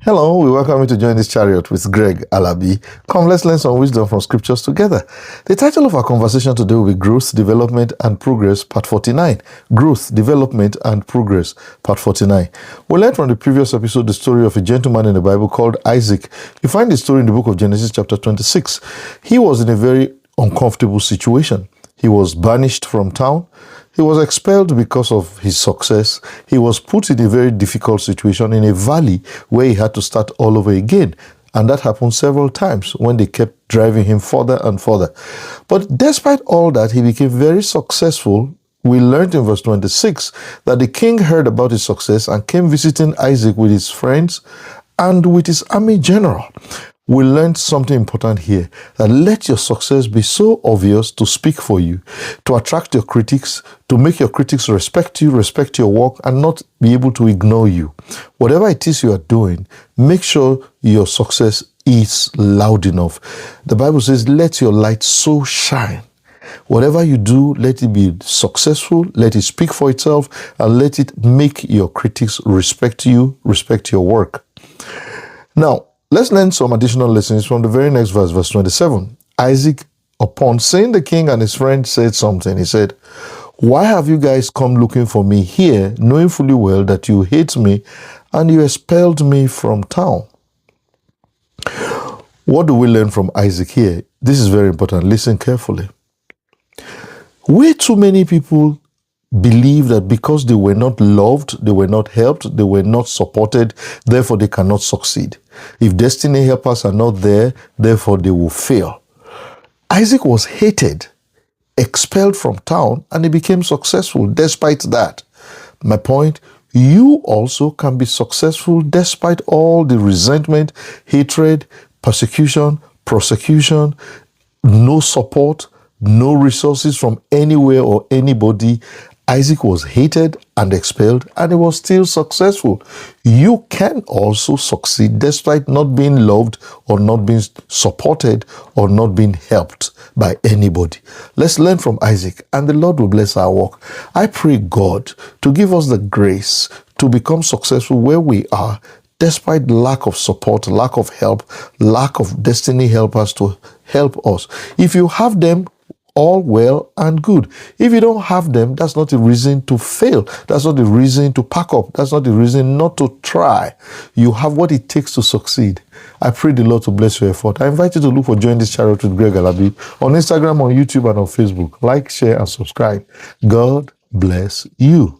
Hello, we welcome you to join this chariot with Greg Alabi. Come, let's learn some wisdom from scriptures together. The title of our conversation today will be Growth, Development and Progress, Part 49. Growth, Development and Progress, Part 49. We learned from the previous episode the story of a gentleman in the Bible called Isaac. You find the story in the book of Genesis chapter 26. He was in a very uncomfortable situation. He was banished from town. He was expelled because of his success. He was put in a very difficult situation in a valley where he had to start all over again. And that happened several times when they kept driving him further and further. But despite all that, he became very successful. We learned in verse 26 that the king heard about his success and came visiting Isaac with his friends and with his army general. We learned something important here, that let your success be so obvious to speak for you, to attract your critics, to make your critics respect you, respect your work, and not be able to ignore you. Whatever it is you are doing, make sure your success is loud enough. The Bible says, let your light so shine. Whatever you do, let it be successful, let it speak for itself, and let it make your critics respect you, respect your work. Now, let's learn some additional lessons from the very next verse, verse 27. Isaac, upon seeing the king and his friend, said something. He said, "Why have you guys come looking for me here, knowing fully well that you hate me and you expelled me from town?" What do we learn from Isaac here? This is very important. Listen carefully. Way too many people believe that because they were not loved, they were not helped, they were not supported, therefore they cannot succeed. If destiny helpers are not there, therefore they will fail. Isaac was hated, expelled from town, and he became successful despite that. My point, you also can be successful despite all the resentment, hatred, persecution, prosecution, no support, no resources from anywhere or anybody. Isaac was hated and expelled, and he was still successful. You can also succeed despite not being loved or not being supported or not being helped by anybody. Let's learn from Isaac, and the Lord will bless our work. I pray God to give us the grace to become successful where we are, despite lack of support, lack of help, lack of destiny helpers to help us. If you have them, all well and good. If you don't have them, that's not a reason to fail. That's not a reason to pack up. That's not a reason not to try. You have what it takes to succeed. I pray the Lord to bless your effort. I invite you to look for Join This Chariot with Greg Alabi on Instagram, on YouTube, and on Facebook. Like, share, and subscribe. God bless you.